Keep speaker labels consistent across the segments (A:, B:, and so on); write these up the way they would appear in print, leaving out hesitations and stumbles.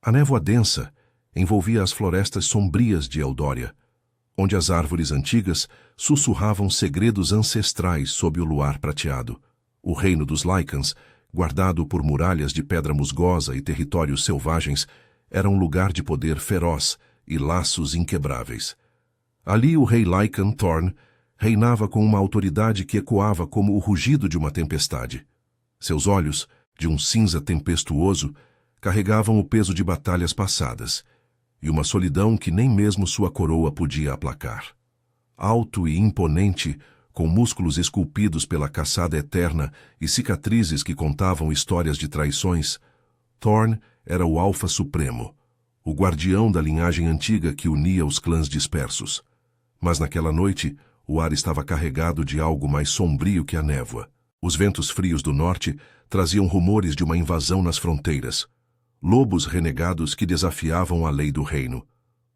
A: A névoa densa envolvia as florestas sombrias de Eldória, onde as árvores antigas sussurravam segredos ancestrais sob o luar prateado. O reino dos Lycans, guardado por muralhas de pedra musgosa e territórios selvagens, era um lugar de poder feroz e laços inquebráveis. Ali o rei Lycan Thorn reinava com uma autoridade que ecoava como o rugido de uma tempestade. Seus olhos, de um cinza tempestuoso, carregavam o peso de batalhas passadas, e uma solidão que nem mesmo sua coroa podia aplacar. Alto e imponente, com músculos esculpidos pela caçada eterna e cicatrizes que contavam histórias de traições, Thorn era o Alfa Supremo, o guardião da linhagem antiga que unia os clãs dispersos. Mas naquela noite, o ar estava carregado de algo mais sombrio que a névoa. Os ventos frios do norte traziam rumores de uma invasão nas fronteiras. Lobos renegados que desafiavam a lei do reino.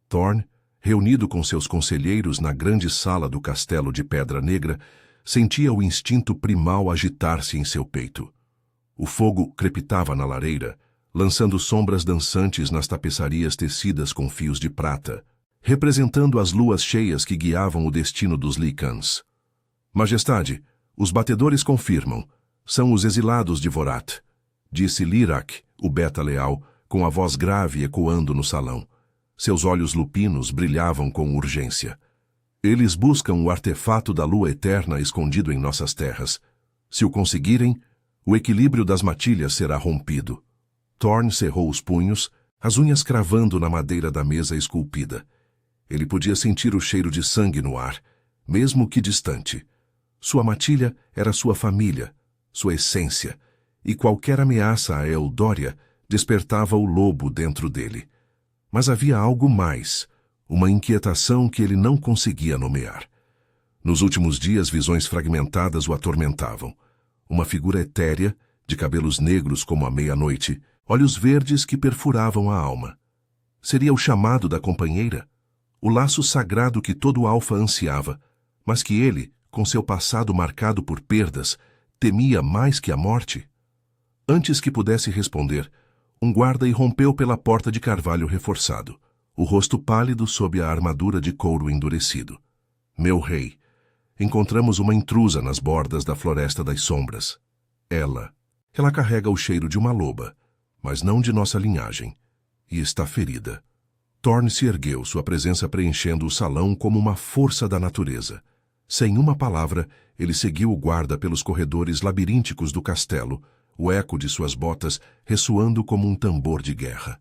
A: Thorn, reunido com seus conselheiros na grande sala do castelo de Pedra Negra, sentia o instinto primal agitar-se em seu peito. O fogo crepitava na lareira, lançando sombras dançantes nas tapeçarias tecidas com fios de prata, representando as luas cheias que guiavam o destino dos Lycans. Majestade, os batedores confirmam. São os exilados de Vorath, disse Lyrak, o beta leal, com a voz grave ecoando no salão. Seus olhos lupinos brilhavam com urgência. Eles buscam o artefato da lua eterna escondido em nossas terras. Se o conseguirem, o equilíbrio das matilhas será rompido. Thorn cerrou os punhos, as unhas cravando na madeira da mesa esculpida. Ele podia sentir o cheiro de sangue no ar, mesmo que distante. Sua matilha era sua família, sua essência, e qualquer ameaça a Eldória despertava o lobo dentro dele. Mas havia algo mais, uma inquietação que ele não conseguia nomear. Nos últimos dias, visões fragmentadas o atormentavam. Uma figura etérea, de cabelos negros como a meia-noite, olhos verdes que perfuravam a alma. Seria o chamado da companheira? O laço sagrado que todo alfa ansiava, mas que ele, com seu passado marcado por perdas, temia mais que a morte? Antes que pudesse responder, um guarda irrompeu pela porta de carvalho reforçado, o rosto pálido sob a armadura de couro endurecido. Meu rei, encontramos uma intrusa nas bordas da Floresta das Sombras. Ela carrega o cheiro de uma loba, mas não de nossa linhagem, e está ferida. Thorn se ergueu, sua presença preenchendo o salão como uma força da natureza. Sem uma palavra, ele seguiu o guarda pelos corredores labirínticos do castelo, o eco de suas botas ressoando como um tambor de guerra.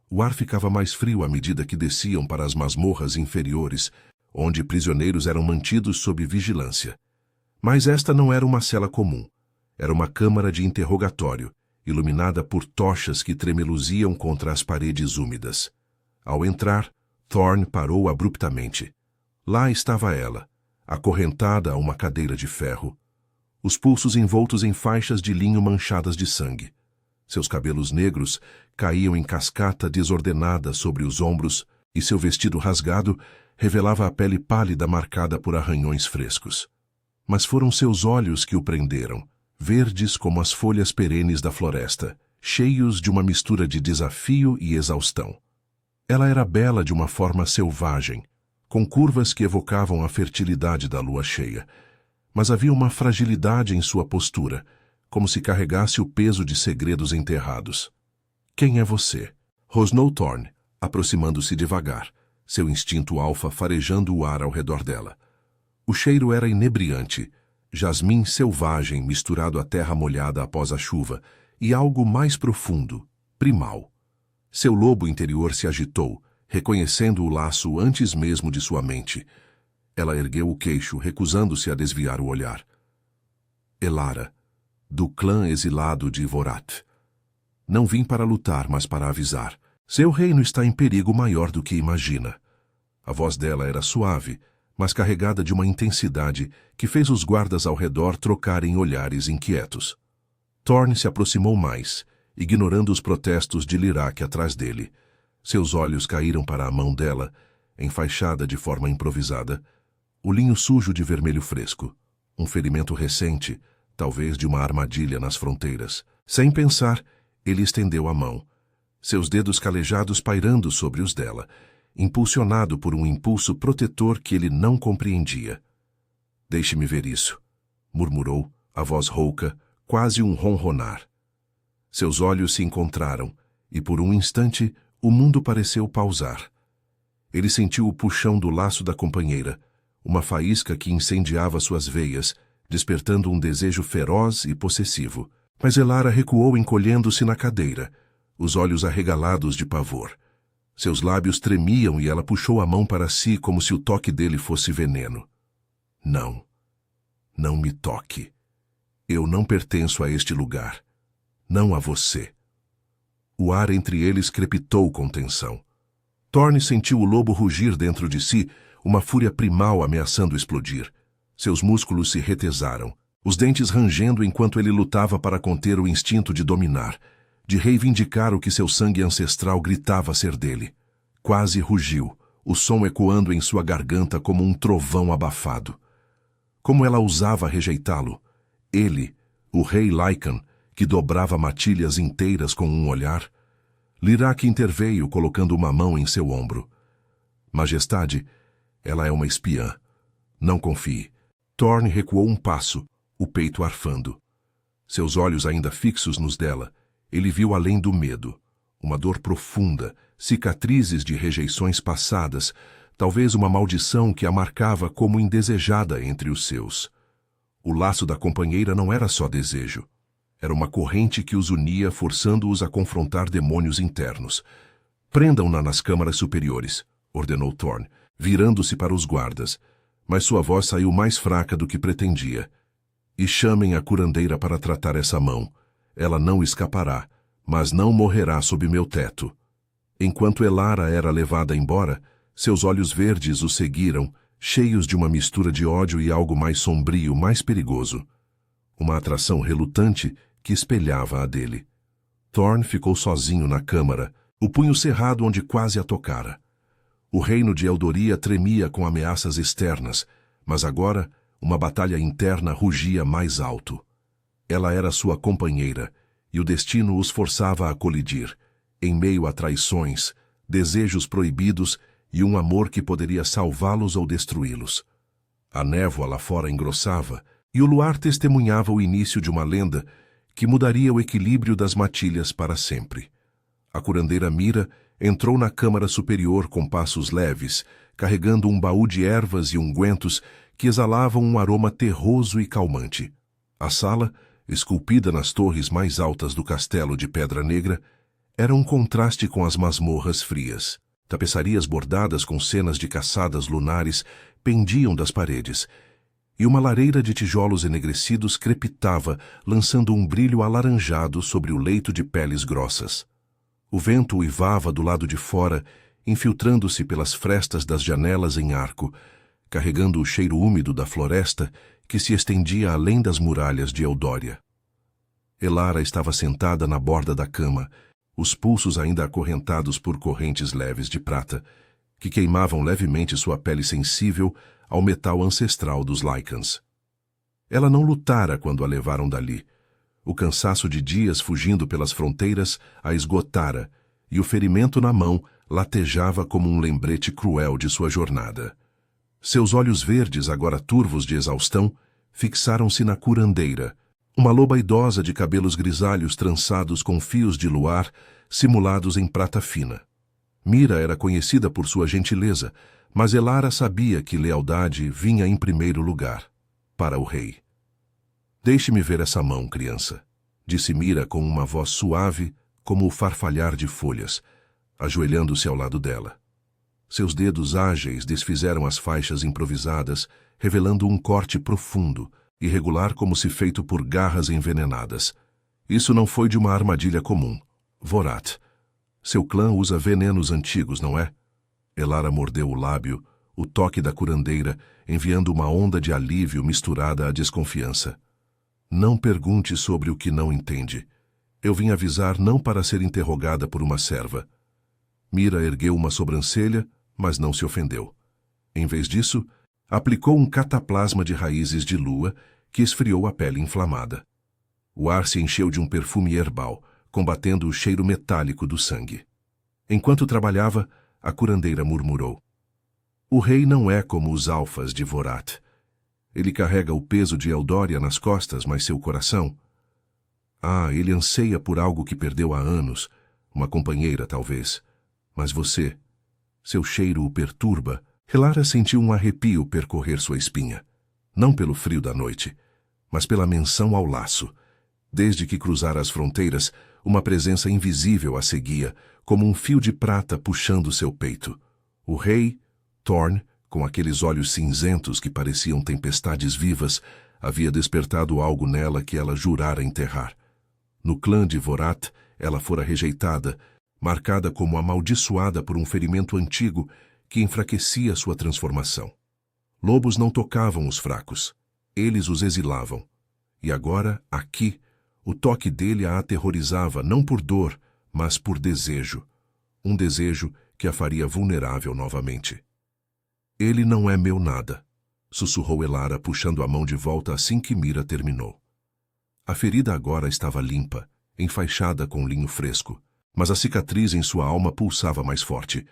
A: O ar ficava mais frio à medida que desciam para as masmorras inferiores, onde prisioneiros eram mantidos sob vigilância. Mas esta não era uma cela comum. Era uma câmara de interrogatório, iluminada por tochas que tremeluziam contra as paredes úmidas. Ao entrar, Thorn parou abruptamente. Lá estava ela, acorrentada a uma cadeira de ferro, os pulsos envoltos em faixas de linho manchadas de sangue. Seus cabelos negros caíam em cascata desordenada sobre os ombros e seu vestido rasgado revelava a pele pálida marcada por arranhões frescos. Mas foram seus olhos que o prenderam, verdes como as folhas perenes da floresta, cheios de uma mistura de desafio e exaustão. Ela era bela de uma forma selvagem, com curvas que evocavam a fertilidade da lua cheia, mas havia uma fragilidade em sua postura, como se carregasse o peso de segredos enterrados. Quem é você? Rosnou Thorn, aproximando-se devagar, seu instinto alfa farejando o ar ao redor dela. O cheiro era inebriante, jasmim selvagem misturado à terra molhada após a chuva, e algo mais profundo, primal. Seu lobo interior se agitou, reconhecendo o laço antes mesmo de sua mente. Ela ergueu o queixo, recusando-se a desviar o olhar. Elara, do clã exilado de Vorath. Não vim para lutar, mas para avisar. Seu reino está em perigo maior do que imagina. A voz dela era suave, mas carregada de uma intensidade que fez os guardas ao redor trocarem olhares inquietos. Thorn se aproximou mais, ignorando os protestos de Lyrak atrás dele. Seus olhos caíram para a mão dela, enfaixada de forma improvisada, o linho sujo de vermelho fresco, um ferimento recente, talvez de uma armadilha nas fronteiras. Sem pensar, ele estendeu a mão. seus dedos calejados pairando sobre os dela, impulsionado por um impulso protetor que ele não compreendia. "Deixe-me ver isso", murmurou, a voz rouca, quase um ronronar. Seus olhos se encontraram, e por um instante o mundo pareceu pausar. Ele sentiu o puxão do laço da companheira, uma faísca que incendiava suas veias, despertando um desejo feroz e possessivo. Mas Elara recuou encolhendo-se na cadeira, os olhos arregalados de pavor. Seus lábios tremiam e ela puxou a mão para si como se o toque dele fosse veneno. "Não. Não me toque. Eu não pertenço a este lugar. Não a você." O ar entre eles crepitou com tensão. Thorne sentiu o lobo rugir dentro de si, uma fúria primal ameaçando explodir. Seus músculos se retesaram, os dentes rangendo enquanto ele lutava para conter o instinto de dominar, de reivindicar o que seu sangue ancestral gritava ser dele. Quase rugiu, o som ecoando em sua garganta como um trovão abafado. Como ela ousava rejeitá-lo? Ele, o rei Lycan, que dobrava matilhas inteiras com um olhar. Lyrak interveio, colocando uma mão em seu ombro. "Majestade, ela é uma espiã. Não confie." Thorne recuou um passo, o peito arfando. Seus olhos ainda fixos nos dela, ele viu além do medo. Uma dor profunda, cicatrizes de rejeições passadas, talvez uma maldição que a marcava como indesejada entre os seus. O laço da companheira não era só desejo. Era uma corrente que os unia, forçando-os a confrontar demônios internos. "Prendam-na nas câmaras superiores", ordenou Thorne, virando-se para os guardas, mas sua voz saiu mais fraca do que pretendia. "E chamem a curandeira para tratar essa mão. Ela não escapará, mas não morrerá sob meu teto." Enquanto Elara era levada embora, seus olhos verdes o seguiram, cheios de uma mistura de ódio e algo mais sombrio, mais perigoso. Uma atração relutante que espelhava a dele. Thorne ficou sozinho na câmara, o punho cerrado onde quase a tocara. O reino de Eldoria tremia com ameaças externas, mas agora uma batalha interna rugia mais alto. Ela era sua companheira, e o destino os forçava a colidir, em meio a traições, desejos proibidos e um amor que poderia salvá-los ou destruí-los. A névoa lá fora engrossava, e o luar testemunhava o início de uma lenda que mudaria o equilíbrio das matilhas para sempre. A curandeira Mira entrou na câmara superior com passos leves, carregando um baú de ervas e ungüentos que exalavam um aroma terroso e calmante. A sala, esculpida nas torres mais altas do castelo de Pedra Negra, era um contraste com as masmorras frias. Tapeçarias bordadas com cenas de caçadas lunares pendiam das paredes, e uma lareira de tijolos enegrecidos crepitava, lançando um brilho alaranjado sobre o leito de peles grossas. O vento uivava do lado de fora, infiltrando-se pelas frestas das janelas em arco, carregando o cheiro úmido da floresta que se estendia além das muralhas de Eldória. Elara estava sentada na borda da cama, os pulsos ainda acorrentados por correntes leves de prata, que queimavam levemente sua pele sensível ao metal ancestral dos Lycans. Ela não lutara quando a levaram dali. O cansaço de dias fugindo pelas fronteiras a esgotara, e o ferimento na mão latejava como um lembrete cruel de sua jornada. Seus olhos verdes, agora turvos de exaustão, fixaram-se na curandeira, uma loba idosa de cabelos grisalhos trançados com fios de luar simulados em prata fina. Mira era conhecida por sua gentileza, mas Elara sabia que lealdade vinha em primeiro lugar, para o rei. "Deixe-me ver essa mão, criança", disse Mira com uma voz suave como o farfalhar de folhas, ajoelhando-se ao lado dela. Seus dedos ágeis desfizeram as faixas improvisadas, revelando um corte profundo, irregular como se feito por garras envenenadas. Isso não foi de uma armadilha comum. Vorat. Seu clã usa venenos antigos, não é? Elara mordeu o lábio, o toque da curandeira, enviando uma onda de alívio misturada à desconfiança. "Não pergunte sobre o que não entende. Eu vim avisar não para ser interrogada por uma serva." Mira ergueu uma sobrancelha, mas não se ofendeu. Em vez disso, aplicou um cataplasma de raízes de lua que esfriou a pele inflamada. O ar se encheu de um perfume herbal, combatendo o cheiro metálico do sangue. Enquanto trabalhava, a curandeira murmurou: "O rei não é como os alfas de Vorath. Ele carrega o peso de Eldória nas costas, mas seu coração... Ah, ele anseia por algo que perdeu há anos, uma companheira talvez. Mas você, seu cheiro o perturba." Elara sentiu um arrepio percorrer sua espinha, não pelo frio da noite, mas pela menção ao laço. Desde que cruzara as fronteiras, uma presença invisível a seguia, como um fio de prata puxando seu peito. O rei, Thorn, com aqueles olhos cinzentos que pareciam tempestades vivas, havia despertado algo nela que ela jurara enterrar. No clã de Vorath, ela fora rejeitada, marcada como amaldiçoada por um ferimento antigo que enfraquecia sua transformação. Lobos não tocavam os fracos, eles os exilavam. E agora, aqui, o toque dele a aterrorizava não por dor, mas por desejo. Um desejo que a faria vulnerável novamente. "Ele não é meu nada", sussurrou Elara, puxando a mão de volta assim que Mira terminou. A ferida agora estava limpa, enfaixada com linho fresco, mas a cicatriz em sua alma pulsava mais forte.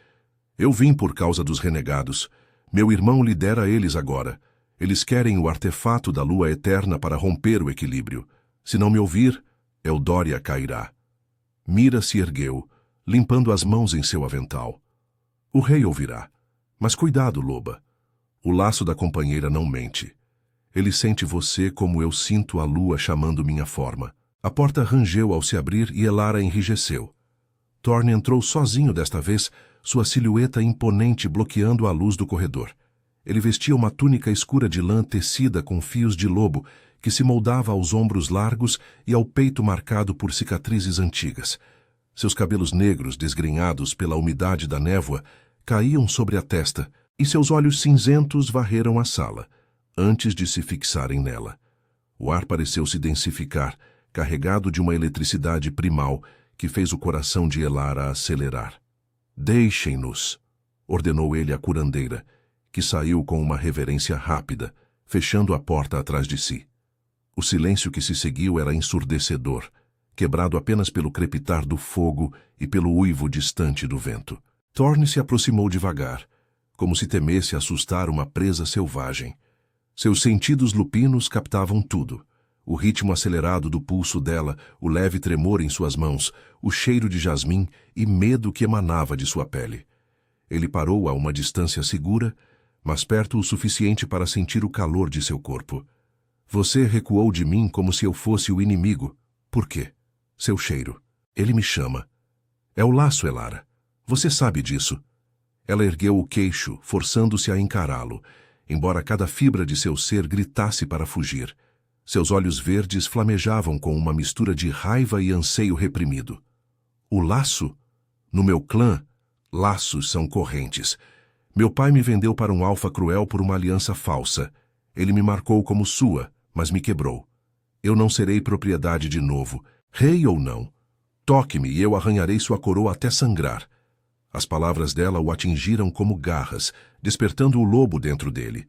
A: "Eu vim por causa dos renegados. Meu irmão lidera eles agora. Eles querem o artefato da lua eterna para romper o equilíbrio. Se não me ouvir, Eldória cairá." Mira se ergueu, limpando as mãos em seu avental. "O rei ouvirá. Mas cuidado, loba. O laço da companheira não mente. Ele sente você como eu sinto a lua chamando minha forma." A porta rangeu ao se abrir e Elara enrijeceu. Thorn entrou sozinho desta vez, sua silhueta imponente bloqueando a luz do corredor. Ele vestia uma túnica escura de lã tecida com fios de lobo, que se moldava aos ombros largos e ao peito marcado por cicatrizes antigas. Seus cabelos negros, desgrenhados pela umidade da névoa, caíam sobre a testa, e seus olhos cinzentos varreram a sala, antes de se fixarem nela. O ar pareceu se densificar, carregado de uma eletricidade primal, que fez o coração de Elara acelerar. "Deixem-nos", ordenou ele à curandeira, que saiu com uma reverência rápida, fechando a porta atrás de si. O silêncio que se seguiu era ensurdecedor, quebrado apenas pelo crepitar do fogo e pelo uivo distante do vento. Thorn se aproximou devagar, como se temesse assustar uma presa selvagem. Seus sentidos lupinos captavam tudo. O ritmo acelerado do pulso dela, o leve tremor em suas mãos, o cheiro de jasmim e medo que emanava de sua pele. Ele parou a uma distância segura, mas perto o suficiente para sentir o calor de seu corpo. "Você recuou de mim como se eu fosse o inimigo. Por quê?" "Seu cheiro. Ele me chama." "É o laço, Elara. Você sabe disso." Ela ergueu o queixo, forçando-se a encará-lo, embora cada fibra de seu ser gritasse para fugir. Seus olhos verdes flamejavam com uma mistura de raiva e anseio reprimido. "O laço? No meu clã, laços são correntes. Meu pai me vendeu para um alfa cruel por uma aliança falsa. Ele me marcou como sua, mas me quebrou. Eu não serei propriedade de novo, rei ou não. Toque-me e eu arranharei sua coroa até sangrar." As palavras dela o atingiram como garras, despertando o lobo dentro dele.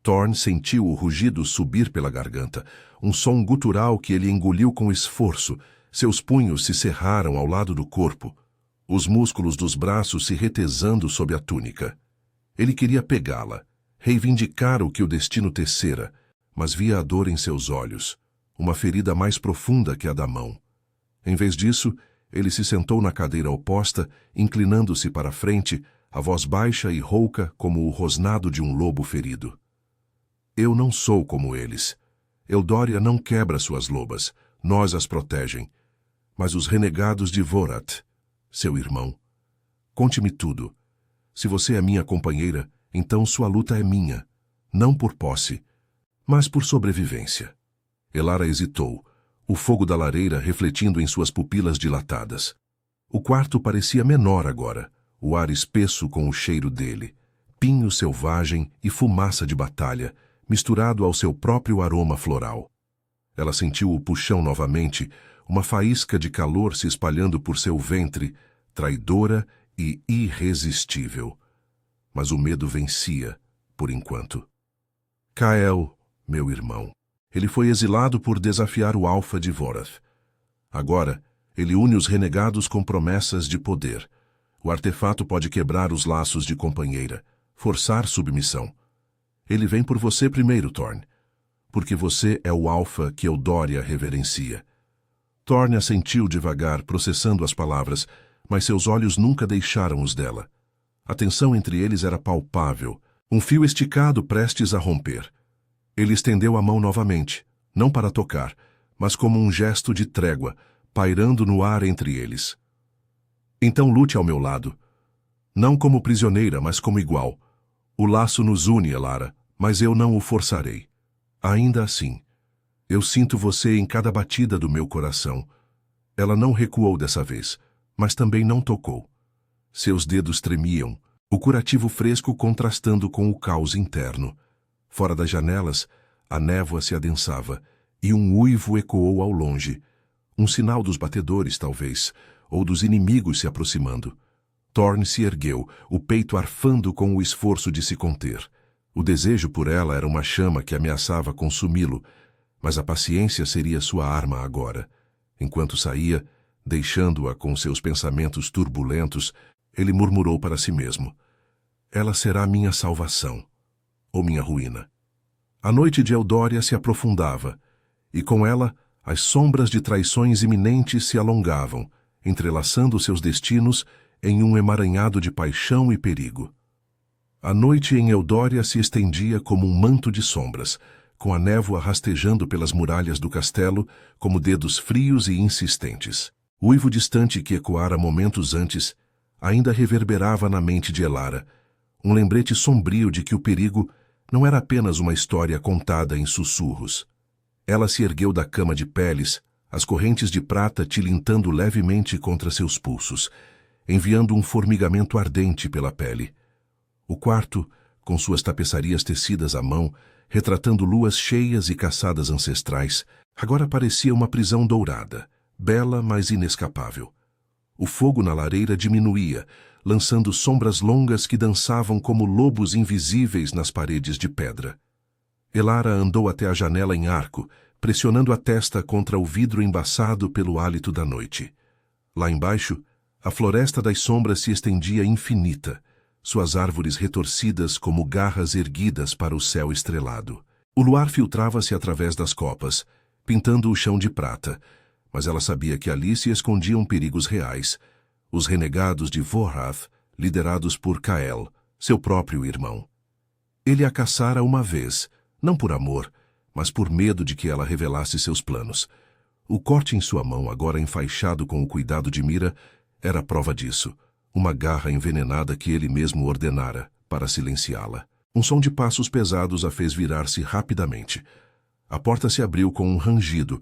A: Thorn sentiu o rugido subir pela garganta, um som gutural que ele engoliu com esforço. Seus punhos se cerraram ao lado do corpo, os músculos dos braços se retesando sob a túnica. Ele queria pegá-la, reivindicar o que o destino tecera, mas via a dor em seus olhos, uma ferida mais profunda que a da mão. Em vez disso, ele se sentou na cadeira oposta, inclinando-se para a frente, a voz baixa e rouca como o rosnado de um lobo ferido. "Eu não sou como eles. Eldória não quebra suas lobas, nós as protegem. Mas os renegados de Vorath, seu irmão. Conte-me tudo. Se você é minha companheira, então sua luta é minha, não por posse, mas por sobrevivência." Elara hesitou, o fogo da lareira refletindo em suas pupilas dilatadas. O quarto parecia menor agora, o ar espesso com o cheiro dele, pinho selvagem e fumaça de batalha, misturado ao seu próprio aroma floral. Ela sentiu o puxão novamente, uma faísca de calor se espalhando por seu ventre, traidora e irresistível. Mas o medo vencia, por enquanto. Kael, meu irmão. Ele foi exilado por desafiar o Alfa de Vorath. Agora, ele une os renegados com promessas de poder. O artefato pode quebrar os laços de companheira, forçar submissão. Ele vem por você primeiro, Thorn, porque você é o alfa que Eudória reverencia. Thorn assentiu devagar, processando as palavras, mas seus olhos nunca deixaram os dela. A tensão entre eles era palpável, um fio esticado prestes a romper. Ele estendeu a mão novamente, não para tocar, mas como um gesto de trégua, pairando no ar entre eles. Então lute ao meu lado. Não como prisioneira, mas como igual. O laço nos une, Elara, mas eu não o forçarei. Ainda assim, eu sinto você em cada batida do meu coração. Ela não recuou dessa vez, mas também não tocou. Seus dedos tremiam, o curativo fresco contrastando com o caos interno. Fora das janelas, a névoa se adensava, e um uivo ecoou ao longe. Um sinal dos batedores, talvez, ou dos inimigos se aproximando. Thorn se ergueu, o peito arfando com o esforço de se conter. O desejo por ela era uma chama que ameaçava consumi-lo, mas a paciência seria sua arma agora. Enquanto saía, deixando-a com seus pensamentos turbulentos, ele murmurou para si mesmo: ela será minha salvação, ou minha ruína. A noite de Eudória se aprofundava, e com ela as sombras de traições iminentes se alongavam, entrelaçando seus destinos em um emaranhado de paixão e perigo. A noite em Eudória se estendia como um manto de sombras, com a névoa rastejando pelas muralhas do castelo como dedos frios e insistentes. O uivo distante que ecoara momentos antes ainda reverberava na mente de Elara, um lembrete sombrio de que o perigo não era apenas uma história contada em sussurros. Ela se ergueu da cama de peles, as correntes de prata tilintando levemente contra seus pulsos, enviando um formigamento ardente pela pele. O quarto, com suas tapeçarias tecidas à mão, retratando luas cheias e caçadas ancestrais, agora parecia uma prisão dourada, bela, mas inescapável. O fogo na lareira diminuía, lançando sombras longas que dançavam como lobos invisíveis nas paredes de pedra. Elara andou até a janela em arco, pressionando a testa contra o vidro embaçado pelo hálito da noite. Lá embaixo, a floresta das sombras se estendia infinita, suas árvores retorcidas como garras erguidas para o céu estrelado. O luar filtrava-se através das copas, pintando o chão de prata, mas ela sabia que ali se escondiam perigos reais, os renegados de Vorhath, liderados por Kael, seu próprio irmão. Ele a caçara uma vez, não por amor, mas por medo de que ela revelasse seus planos. O corte em sua mão, agora enfaixado com o cuidado de Mira, era prova disso. Uma garra envenenada que ele mesmo ordenara, para silenciá-la. Um som de passos pesados a fez virar-se rapidamente. A porta se abriu com um rangido,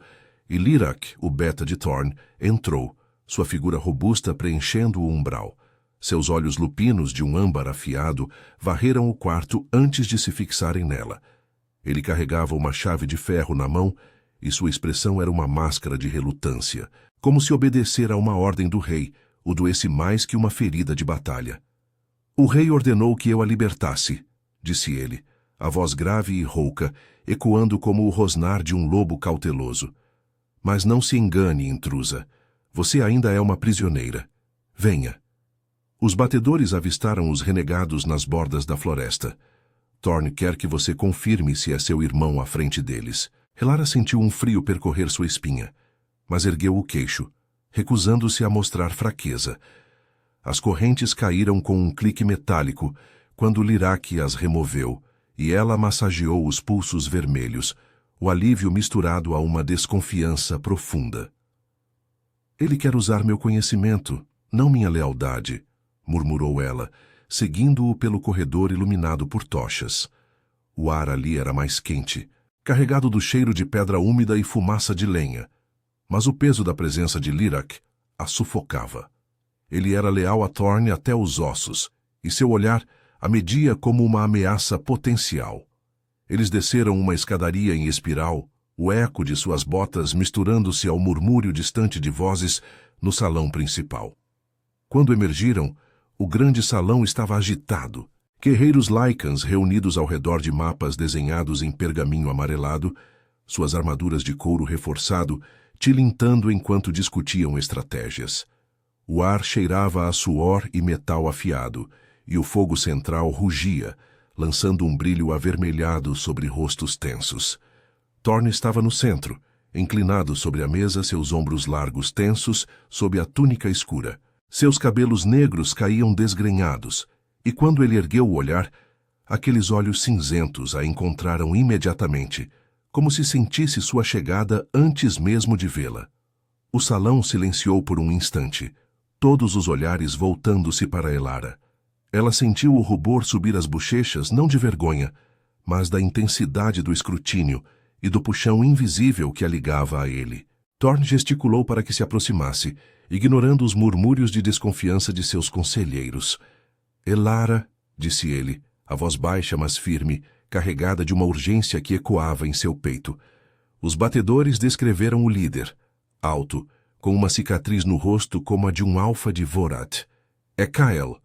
A: e Lirak, o beta de Thorn, entrou, sua figura robusta preenchendo o umbral. Seus olhos lupinos de um âmbar afiado varreram o quarto antes de se fixarem nela. Ele carregava uma chave de ferro na mão, e sua expressão era uma máscara de relutância, como se obedecer a uma ordem do rei, o doesse mais que uma ferida de batalha. O rei ordenou que eu a libertasse, disse ele, a voz grave e rouca, ecoando como o rosnar de um lobo cauteloso. Mas não se engane, intrusa. Você ainda é uma prisioneira. Venha. Os batedores avistaram os renegados nas bordas da floresta. Thorn quer que você confirme se é seu irmão à frente deles. Elara sentiu um frio percorrer sua espinha, mas ergueu o queixo, recusando-se a mostrar fraqueza. As correntes caíram com um clique metálico quando Lirak as removeu, e ela massageou os pulsos vermelhos, o alívio misturado a uma desconfiança profunda. Ele quer usar meu conhecimento, não minha lealdade, murmurou ela, seguindo-o pelo corredor iluminado por tochas. O ar ali era mais quente, carregado do cheiro de pedra úmida e fumaça de lenha, mas o peso da presença de Lirak a sufocava. Ele era leal a Thorn até os ossos, e seu olhar a media como uma ameaça potencial. Eles desceram uma escadaria em espiral, o eco de suas botas misturando-se ao murmúrio distante de vozes no salão principal. Quando emergiram, o grande salão estava agitado. Guerreiros Lycans reunidos ao redor de mapas desenhados em pergaminho amarelado, suas armaduras de couro reforçado, tilintando enquanto discutiam estratégias. O ar cheirava a suor e metal afiado, e o fogo central rugia, lançando um brilho avermelhado sobre rostos tensos. Thorne estava no centro, inclinado sobre a mesa, seus ombros largos tensos sob a túnica escura. Seus cabelos negros caíam desgrenhados, e quando ele ergueu o olhar, aqueles olhos cinzentos a encontraram imediatamente, como se sentisse sua chegada antes mesmo de vê-la. O salão silenciou por um instante, todos os olhares voltando-se para Elara. Ela sentiu o rubor subir as bochechas não de vergonha, mas da intensidade do escrutínio e do puxão invisível que a ligava a ele. Thorne gesticulou para que se aproximasse, ignorando os murmúrios de desconfiança de seus conselheiros. Elara, disse ele, a voz baixa mas firme, carregada de uma urgência que ecoava em seu peito. Os batedores descreveram o líder, alto, com uma cicatriz no rosto como a de um alfa de Vorath. É Kael.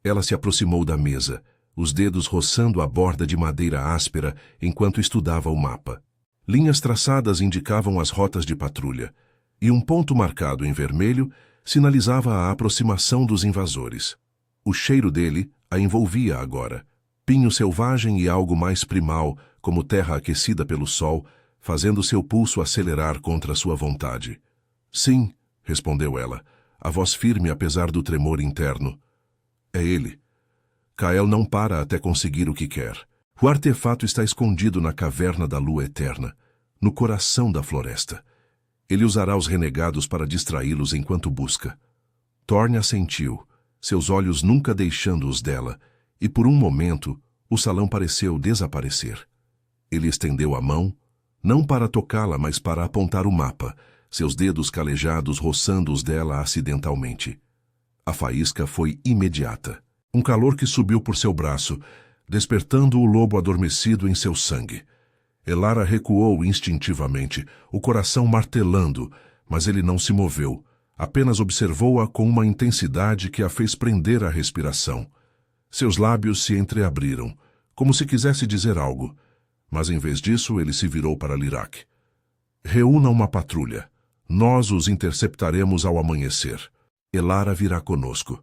A: Ela se aproximou da mesa, os dedos roçando a borda de madeira áspera enquanto estudava o mapa. Linhas traçadas indicavam as rotas de patrulha, e um ponto marcado em vermelho sinalizava a aproximação dos invasores. O cheiro dele a envolvia agora, pinho selvagem e algo mais primal, como terra aquecida pelo sol, fazendo seu pulso acelerar contra sua vontade. Sim, respondeu ela, a voz firme apesar do tremor interno. É ele. Kael não para até conseguir o que quer. O artefato está escondido na caverna da lua eterna, no coração da floresta. Ele usará os renegados para distraí-los enquanto busca. Thorne assentiu, seus olhos nunca deixando os dela, e por um momento o salão pareceu desaparecer. Ele estendeu a mão, não para tocá-la, mas para apontar o mapa, seus dedos calejados roçando os dela acidentalmente. A faísca foi imediata. Um calor que subiu por seu braço, despertando o lobo adormecido em seu sangue. Elara recuou instintivamente, o coração martelando, mas ele não se moveu. Apenas observou-a com uma intensidade que a fez prender a respiração. Seus lábios se entreabriram, como se quisesse dizer algo, mas em vez disso ele se virou para Lyrak. Reúna uma patrulha. Nós os interceptaremos ao amanhecer. Elara virá conosco.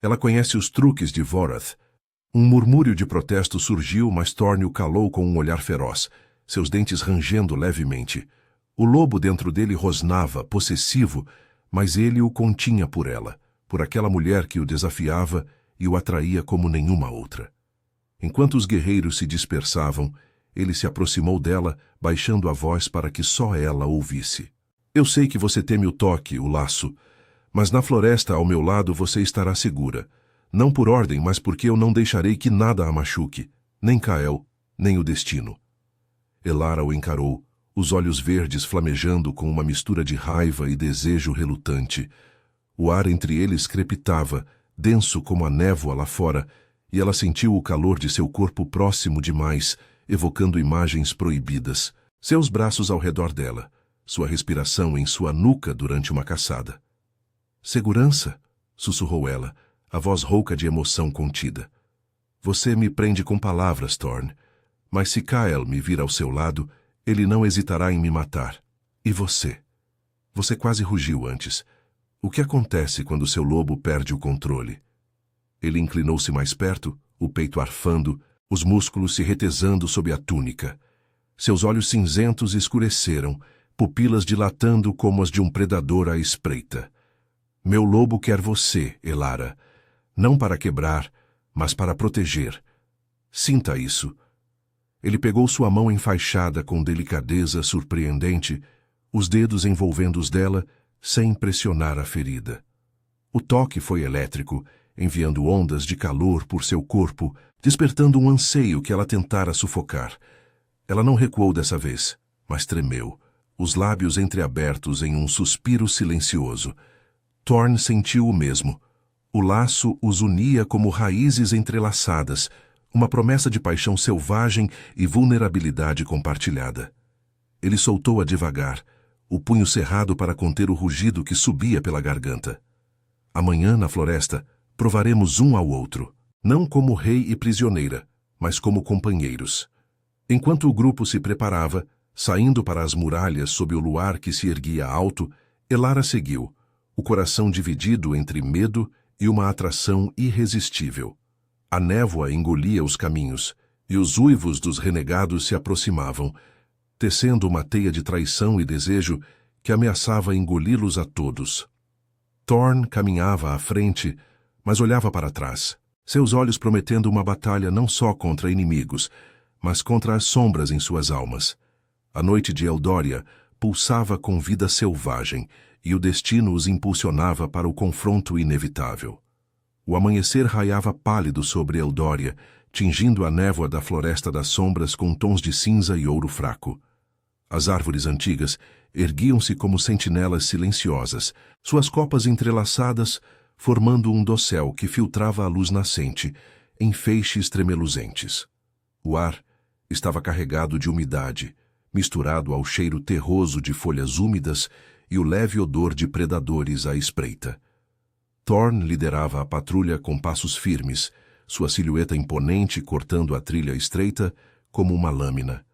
A: Ela conhece os truques de Vorath. Um murmúrio de protesto surgiu, mas Thorne o calou com um olhar feroz, seus dentes rangendo levemente. O lobo dentro dele rosnava, possessivo, mas ele o continha por ela, por aquela mulher que o desafiava e o atraía como nenhuma outra. Enquanto os guerreiros se dispersavam, ele se aproximou dela, baixando a voz para que só ela ouvisse. Eu sei que você teme o toque, o laço, mas na floresta ao meu lado você estará segura. Não por ordem, mas porque eu não deixarei que nada a machuque, nem Kael, nem o destino. Elara o encarou, os olhos verdes flamejando com uma mistura de raiva e desejo relutante. O ar entre eles crepitava, denso como a névoa lá fora, e ela sentiu o calor de seu corpo próximo demais, evocando imagens proibidas. Seus braços ao redor dela, sua respiração em sua nuca durante uma caçada. Segurança, sussurrou ela, a voz rouca de emoção contida. Você me prende com palavras, Thorne, mas se Kael me vir ao seu lado, ele não hesitará em me matar. E você? Você quase rugiu antes. O que acontece quando seu lobo perde o controle? Ele inclinou-se mais perto, o peito arfando, os músculos se retesando sob a túnica. Seus olhos cinzentos escureceram, pupilas dilatando como as de um predador à espreita. Meu lobo quer você, Elara, não para quebrar, mas para proteger. Sinta isso. Ele pegou sua mão enfaixada com delicadeza surpreendente, os dedos envolvendo os dela, sem pressionar a ferida. O toque foi elétrico, enviando ondas de calor por seu corpo, despertando um anseio que ela tentara sufocar. Ela não recuou dessa vez, mas tremeu, os lábios entreabertos em um suspiro silencioso. Thorne sentiu o mesmo. O laço os unia como raízes entrelaçadas, uma promessa de paixão selvagem e vulnerabilidade compartilhada. Ele soltou-a devagar, o punho cerrado para conter o rugido que subia pela garganta. Amanhã, na floresta, provaremos um ao outro, não como rei e prisioneira, mas como companheiros. Enquanto o grupo se preparava, saindo para as muralhas sob o luar que se erguia alto, Elara seguiu, o coração dividido entre medo e uma atração irresistível. A névoa engolia os caminhos, e os uivos dos renegados se aproximavam, tecendo uma teia de traição e desejo que ameaçava engoli-los a todos. Thorn caminhava à frente, mas olhava para trás, seus olhos prometendo uma batalha não só contra inimigos, mas contra as sombras em suas almas. A noite de Eldória pulsava com vida selvagem, e o destino os impulsionava para o confronto inevitável. O amanhecer raiava pálido sobre Eldória, tingindo a névoa da Floresta das Sombras com tons de cinza e ouro fraco. As árvores antigas erguiam-se como sentinelas silenciosas, suas copas entrelaçadas, formando um dossel que filtrava a luz nascente, em feixes tremeluzentes. O ar estava carregado de umidade, misturado ao cheiro terroso de folhas úmidas e o leve odor de predadores à espreita. Thorn liderava a patrulha com passos firmes, sua silhueta imponente cortando a trilha estreita como uma lâmina.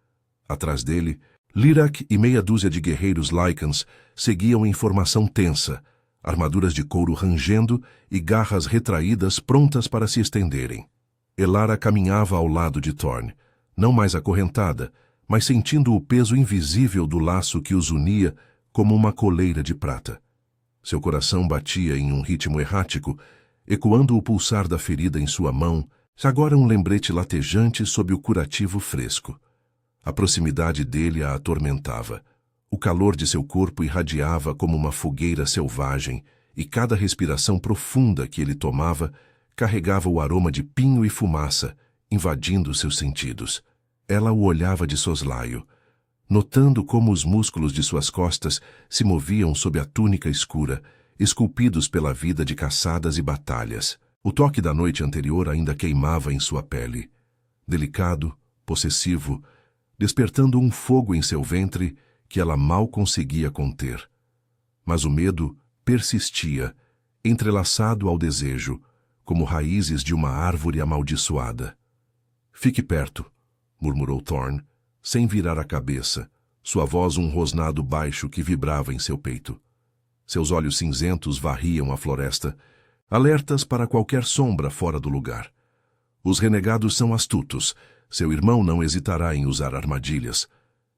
A: Atrás dele, Lirak e meia dúzia de guerreiros Lycans seguiam em formação tensa, armaduras de couro rangendo e garras retraídas prontas para se estenderem. Elara caminhava ao lado de Thorn, não mais acorrentada, mas sentindo o peso invisível do laço que os unia como uma coleira de prata. Seu coração batia em um ritmo errático, ecoando o pulsar da ferida em sua mão, agora um lembrete latejante sob o curativo fresco. A proximidade dele a atormentava. O calor de seu corpo irradiava como uma fogueira selvagem, e cada respiração profunda que ele tomava carregava o aroma de pinho e fumaça, invadindo seus sentidos. Ela o olhava de soslaio, notando como os músculos de suas costas se moviam sob a túnica escura, esculpidos pela vida de caçadas e batalhas. O toque da noite anterior ainda queimava em sua pele. Delicado, possessivo, despertando um fogo em seu ventre que ela mal conseguia conter. Mas o medo persistia, entrelaçado ao desejo, como raízes de uma árvore amaldiçoada. "Fique perto", murmurou Thorn, sem virar a cabeça, sua voz um rosnado baixo que vibrava em seu peito. Seus olhos cinzentos varriam a floresta, alertas para qualquer sombra fora do lugar. Os renegados são astutos, seu irmão não hesitará em usar armadilhas.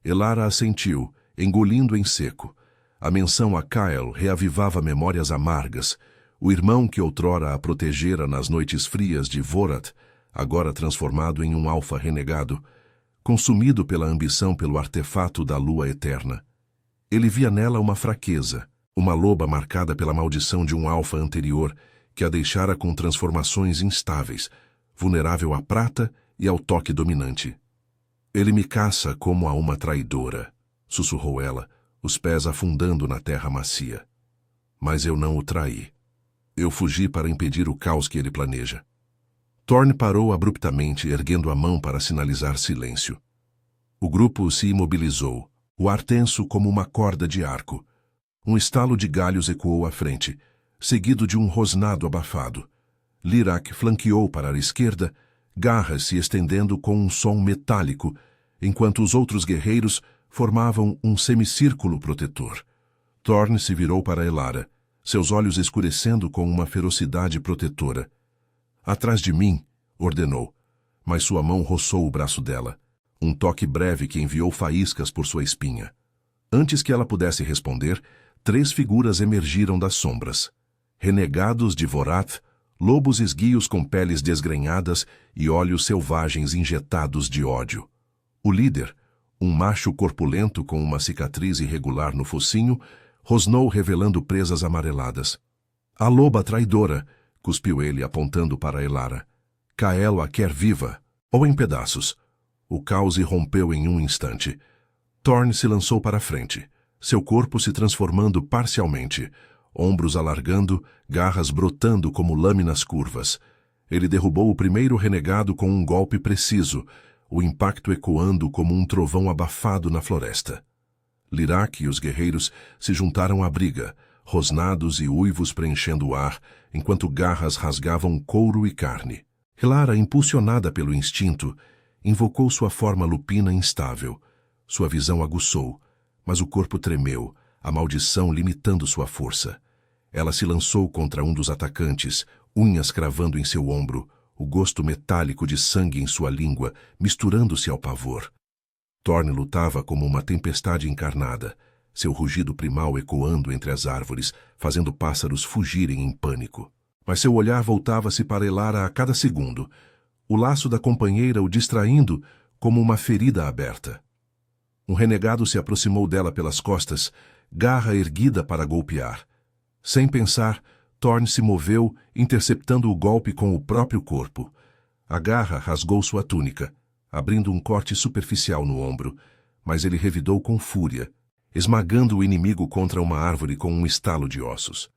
A: Elara assentiu, engolindo em seco. A menção a Kyle reavivava memórias amargas. O irmão que outrora a protegera nas noites frias de Vorath, agora transformado em um alfa renegado, consumido pela ambição pelo artefato da lua eterna. Ele via nela uma fraqueza, uma loba marcada pela maldição de um alfa anterior que a deixara com transformações instáveis, vulnerável à prata e ao toque dominante. "Ele me caça como a uma traidora", sussurrou ela, os pés afundando na terra macia. "Mas eu não o traí. Eu fugi para impedir o caos que ele planeja." Thorn parou abruptamente, erguendo a mão para sinalizar silêncio. O grupo se imobilizou, o ar tenso como uma corda de arco. Um estalo de galhos ecoou à frente, seguido de um rosnado abafado. Lirak flanqueou para a esquerda, garras se estendendo com um som metálico, enquanto os outros guerreiros formavam um semicírculo protetor. Thorn se virou para Elara, seus olhos escurecendo com uma ferocidade protetora. "Atrás de mim", ordenou, mas sua mão roçou o braço dela, um toque breve que enviou faíscas por sua espinha. Antes que ela pudesse responder, 3 figuras emergiram das sombras. Renegados de Vorath, lobos esguios com peles desgrenhadas e olhos selvagens injetados de ódio. O líder, um macho corpulento com uma cicatriz irregular no focinho, rosnou revelando presas amareladas. "A loba traidora", cuspiu ele apontando para Elara. "Kael a quer viva, ou em pedaços." O caos irrompeu em um instante. Thorn se lançou para a frente, seu corpo se transformando parcialmente, ombros alargando, garras brotando como lâminas curvas. Ele derrubou o primeiro renegado com um golpe preciso, o impacto ecoando como um trovão abafado na floresta. Lirak e os guerreiros se juntaram à briga, rosnados e uivos preenchendo o ar, enquanto garras rasgavam couro e carne. Elara, impulsionada pelo instinto, invocou sua forma lupina instável. Sua visão aguçou, mas o corpo tremeu, a maldição limitando sua força. Ela se lançou contra um dos atacantes, unhas cravando em seu ombro, o gosto metálico de sangue em sua língua, misturando-se ao pavor. Thorne lutava como uma tempestade encarnada, seu rugido primal ecoando entre as árvores, fazendo pássaros fugirem em pânico. Mas seu olhar voltava-se para Elara a cada segundo, o laço da companheira o distraindo como uma ferida aberta. Um renegado se aproximou dela pelas costas, garra erguida para golpear. Sem pensar, Thorne se moveu, interceptando o golpe com o próprio corpo. A garra rasgou sua túnica, abrindo um corte superficial no ombro, mas ele revidou com fúria, esmagando o inimigo contra uma árvore com um estalo de ossos.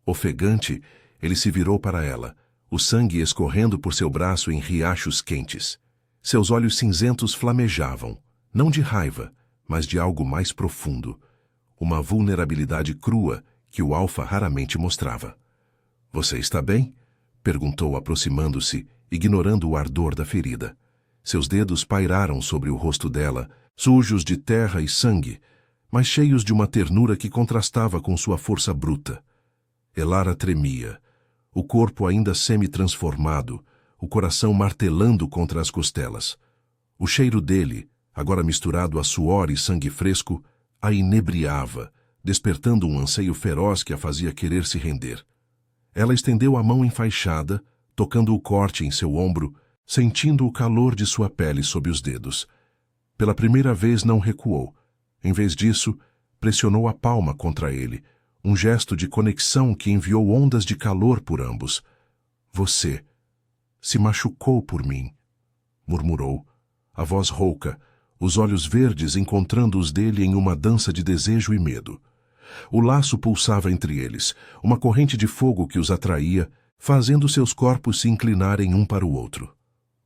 A: Ofegante, ele se virou para ela, o sangue escorrendo por seu braço em riachos quentes. Seus olhos cinzentos flamejavam, não de raiva, mas de algo mais profundo, uma vulnerabilidade crua que o Alfa raramente mostrava. — Você está bem? Perguntou aproximando-se, ignorando o ardor da ferida. Seus dedos pairaram sobre o rosto dela, sujos de terra e sangue, mas cheios de uma ternura que contrastava com sua força bruta. Elara tremia, o corpo ainda semi-transformado, o coração martelando contra as costelas. O cheiro dele, agora misturado a suor e sangue fresco, a inebriava, despertando um anseio feroz que a fazia querer se render. Ela estendeu a mão enfaixada, tocando o corte em seu ombro, sentindo o calor de sua pele sob os dedos. Pela primeira vez não recuou. Em vez disso, pressionou a palma contra ele, um gesto de conexão que enviou ondas de calor por ambos. — Você se machucou por mim, murmurou, a voz rouca, os olhos verdes encontrando os dele em uma dança de desejo e medo. O laço pulsava entre eles, uma corrente de fogo que os atraía, fazendo seus corpos se inclinarem um para o outro.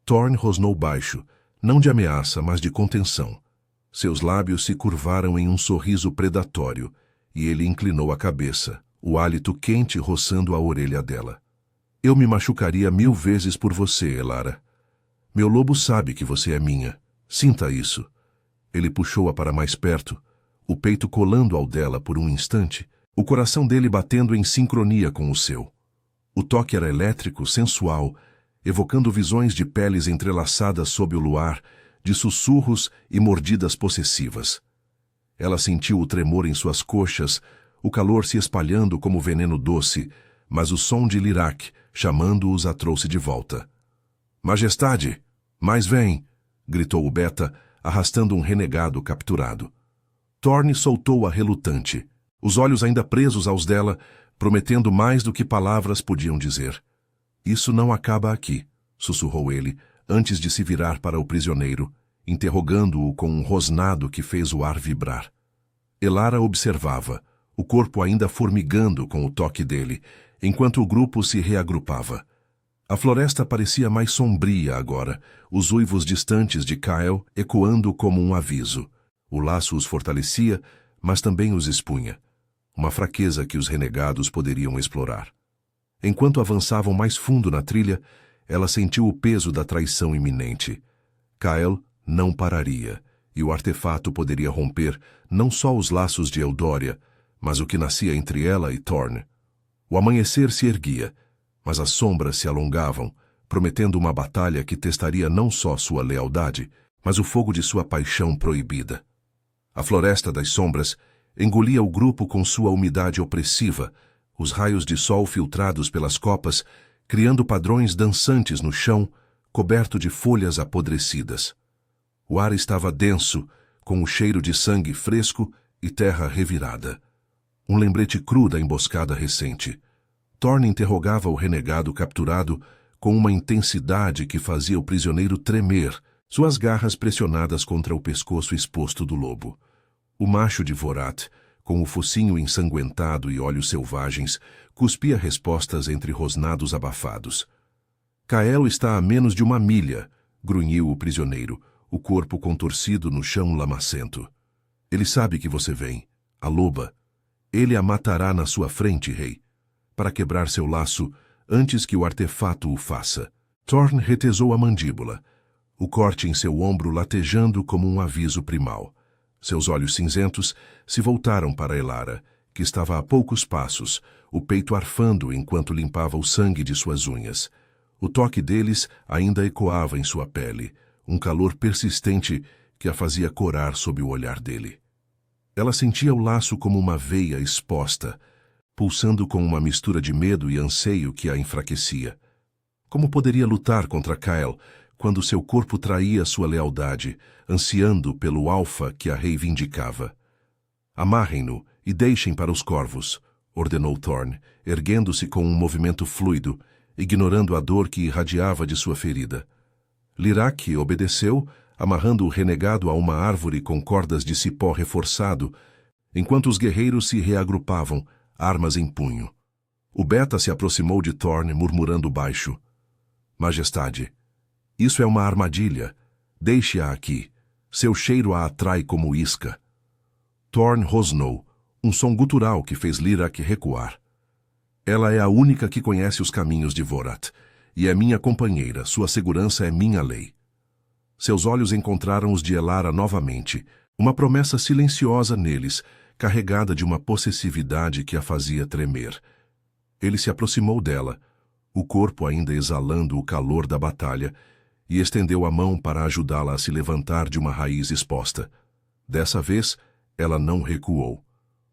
A: Thorne rosnou baixo, não de ameaça, mas de contenção. Seus lábios se curvaram em um sorriso predatório, e ele inclinou a cabeça, o hálito quente roçando a orelha dela. — Eu me machucaria 1000 vezes por você, Elara. Meu lobo sabe que você é minha. Sinta isso. Ele puxou-a para mais perto, o peito colando ao dela por um instante, o coração dele batendo em sincronia com o seu. O toque era elétrico, sensual, evocando visões de peles entrelaçadas sob o luar, de sussurros e mordidas possessivas. Ela sentiu o tremor em suas coxas, o calor se espalhando como veneno doce, mas o som de Lirac, chamando-os, a trouxe de volta. — Majestade! Mais vem! Gritou o Beta, arrastando um renegado capturado. Thorne soltou-a relutante, os olhos ainda presos aos dela, prometendo mais do que palavras podiam dizer. — Isso não acaba aqui, sussurrou ele, antes de se virar para o prisioneiro, interrogando-o com um rosnado que fez o ar vibrar. Elara observava, o corpo ainda formigando com o toque dele, enquanto o grupo se reagrupava. A floresta parecia mais sombria agora, os uivos distantes de Kyle ecoando como um aviso. O laço os fortalecia, mas também os expunha. Uma fraqueza que os renegados poderiam explorar. Enquanto avançavam mais fundo na trilha, ela sentiu o peso da traição iminente. Kyle não pararia, e o artefato poderia romper não só os laços de Eldória, mas o que nascia entre ela e Thorne. O amanhecer se erguia, mas as sombras se alongavam, prometendo uma batalha que testaria não só sua lealdade, mas o fogo de sua paixão proibida. A floresta das sombras engolia o grupo com sua umidade opressiva, os raios de sol filtrados pelas copas, criando padrões dançantes no chão, coberto de folhas apodrecidas. O ar estava denso, com o cheiro de sangue fresco e terra revirada. Um lembrete cru da emboscada recente. Thorne interrogava o renegado capturado com uma intensidade que fazia o prisioneiro tremer, suas garras pressionadas contra o pescoço exposto do lobo. O macho de Vorath, com o focinho ensanguentado e olhos selvagens, cuspia respostas entre rosnados abafados. — Kael está a menos de 1 milha, grunhiu o prisioneiro, o corpo contorcido no chão lamacento. — Ele sabe que você vem, a loba. Ele a matará na sua frente, rei, para quebrar seu laço antes que o artefato o faça. Thorne retesou a mandíbula, o corte em seu ombro latejando como um aviso primal. Seus olhos cinzentos se voltaram para Elara, que estava a poucos passos, o peito arfando enquanto limpava o sangue de suas unhas. O toque deles ainda ecoava em sua pele, um calor persistente que a fazia corar sob o olhar dele. Ela sentia o laço como uma veia exposta, pulsando com uma mistura de medo e anseio que a enfraquecia. Como poderia lutar contra Kyle quando seu corpo traía sua lealdade, ansiando pelo alfa que a reivindicava? Amarrem-no e deixem para os corvos, ordenou Thorne, erguendo-se com um movimento fluido, ignorando a dor que irradiava de sua ferida. Lyrak obedeceu, amarrando o renegado a uma árvore com cordas de cipó reforçado, enquanto os guerreiros se reagrupavam, armas em punho. O Beta se aproximou de Thorne, murmurando baixo. Majestade, isso é uma armadilha. Deixe-a aqui. Seu cheiro a atrai como isca. Thorne rosnou, um som gutural que fez Lyrak recuar. Ela é a única que conhece os caminhos de Vorath, e é minha companheira, sua segurança é minha lei. Seus olhos encontraram os de Elara novamente, uma promessa silenciosa neles, carregada de uma possessividade que a fazia tremer. Ele se aproximou dela, o corpo ainda exalando o calor da batalha, e estendeu a mão para ajudá-la a se levantar de uma raiz exposta. Dessa vez, ela não recuou.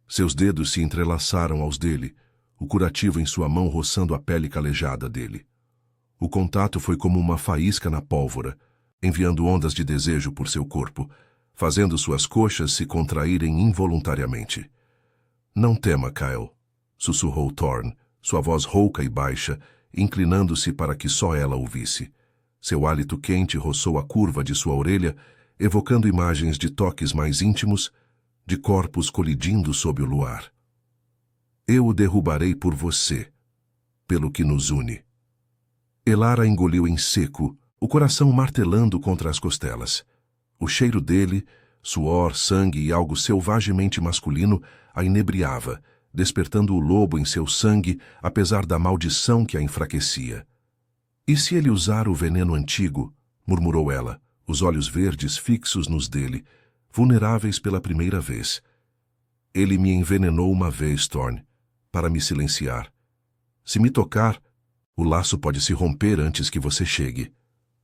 A: Seus dedos se entrelaçaram aos dele, o curativo em sua mão roçando a pele calejada dele. O contato foi como uma faísca na pólvora, enviando ondas de desejo por seu corpo, fazendo suas coxas se contraírem involuntariamente. Não tema, Kyle, sussurrou Thorne, sua voz rouca e baixa, inclinando-se para que só ela ouvisse. Seu hálito quente roçou a curva de sua orelha, evocando imagens de toques mais íntimos, de corpos colidindo sob o luar. Eu o derrubarei por você, pelo que nos une. Elara engoliu em seco, o coração martelando contra as costelas. O cheiro dele, suor, sangue e algo selvagemente masculino, a inebriava, despertando o lobo em seu sangue, apesar da maldição que a enfraquecia. E se ele usar o veneno antigo? Murmurou ela, os olhos verdes fixos nos dele, vulneráveis pela primeira vez. Ele me envenenou uma vez, Thorne, para me silenciar. Se me tocar, o laço pode se romper antes que você chegue.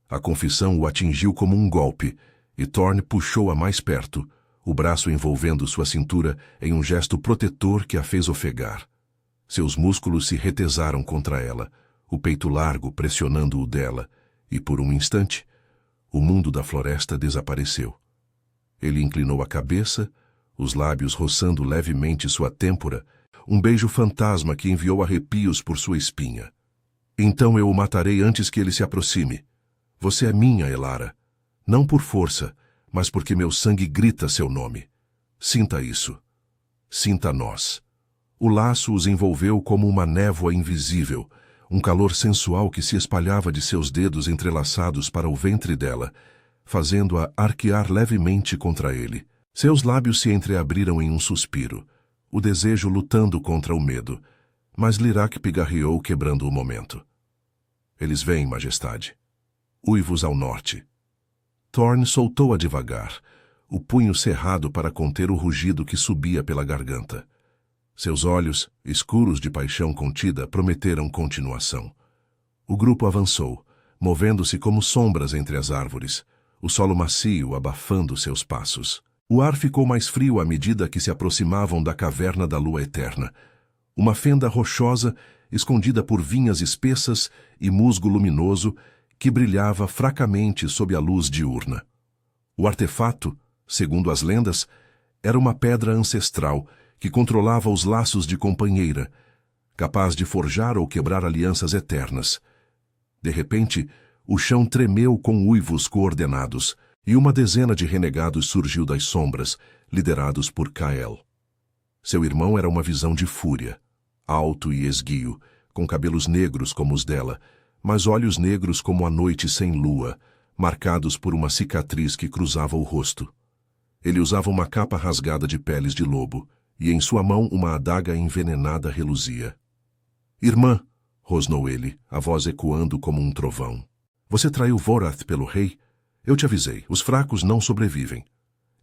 A: A confissão o atingiu como um golpe, e Thorne puxou-a mais perto, o braço envolvendo sua cintura em um gesto protetor que a fez ofegar. Seus músculos se retesaram contra ela, o peito largo pressionando o dela, e por um instante, o mundo da floresta desapareceu. Ele inclinou a cabeça, os lábios roçando levemente sua têmpora, um beijo fantasma que enviou arrepios por sua espinha. Então eu o matarei antes que ele se aproxime. Você é minha, Elara. Não por força, mas porque meu sangue grita seu nome. Sinta isso. Sinta nós. O laço os envolveu como uma névoa invisível, um calor sensual que se espalhava de seus dedos entrelaçados para o ventre dela, fazendo-a arquear levemente contra ele. Seus lábios se entreabriram em um suspiro, o desejo lutando contra o medo, mas Lyrak pigarreou quebrando o momento. Eles vêm, majestade. Uivos ao norte. Thorne soltou-a devagar, o punho cerrado para conter o rugido que subia pela garganta. Seus olhos, escuros de paixão contida, prometeram continuação. O grupo avançou, movendo-se como sombras entre as árvores, o solo macio abafando seus passos. O ar ficou mais frio à medida que se aproximavam da caverna da lua eterna, uma fenda rochosa escondida por vinhas espessas e musgo luminoso que brilhava fracamente sob a luz diurna. O artefato, segundo as lendas, era uma pedra ancestral que controlava os laços de companheira, capaz de forjar ou quebrar alianças eternas. De repente, o chão tremeu com uivos coordenados, e uma dezena de renegados surgiu das sombras, liderados por Kyle. Seu irmão era uma visão de fúria, alto e esguio, com cabelos negros como os dela, mas olhos negros como a noite sem lua, marcados por uma cicatriz que cruzava o rosto. Ele usava uma capa rasgada de peles de lobo, e em sua mão uma adaga envenenada reluzia. Irmã, rosnou ele, a voz ecoando como um trovão. Você traiu Vorath pelo rei? Eu te avisei, os fracos não sobrevivem.